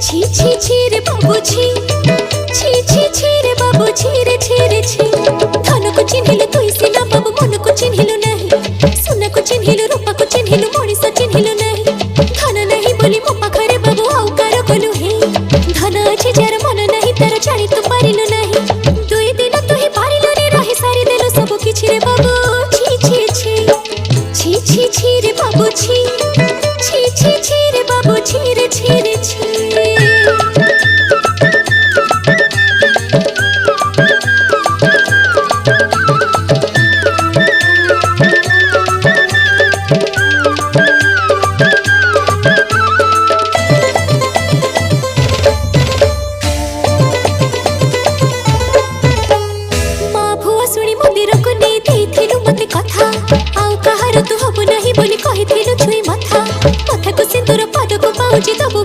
ছি ছি ছি রে বাবু ছি, ছি ছি ছি রে বাবু ছি রে ছি রে ছি। ধনକୁ ଚିହ୍ନିଲୁ ତୁଇ ସିନା ବାବୁ, ମନକୁ ଚିହ୍ନିଲୁ ନାହିଁ। ସୁନାକୁ ଚିହ୍ନିଲୁ, ରୂପାକୁ ଚିହ୍ନିଲୁ, ମଣିଷ ଚିହ୍ନିଲୁ ନାହିଁ। ଧନ ନାହିଁ ବୋଲି ମୋ ପାଖରେ ବାବୁ ଆଉ କାର କଲୁ ହେ। ଧନ ଅଛି ଯାର ମନ ନାହିଁ ତାର ଜାଣି ତୁ ପାରିଲୁ ନାହିଁ। ଦୁଇ ଦିନ ତୁ ହିଁ ପାରିଲୁନି ରହି ସାରିଦେଲୁ ସବୁ କିଛି ରେ ବାବୁ। ଛି ଛି ଛି, ছি ছি ছি রে বাবু ছি, ছি ছি ছি রে বাবু ছি রে ছি রে ছি। মা ভুয়া শুনি মন্দিরକୁ ନେଇ ଦେଇଥିଲୁ ମତେ କଥା, ଆଉ କାହାର ତୁ ହବୁ ନାହିଁ ବୋଲି କହିଥିଲୁ ଛୁଇଁ ମଥା। କଥାକୁ ସିନ୍ଦୁର ପାଦକୁ ପାଉଁଜି ଦବୁ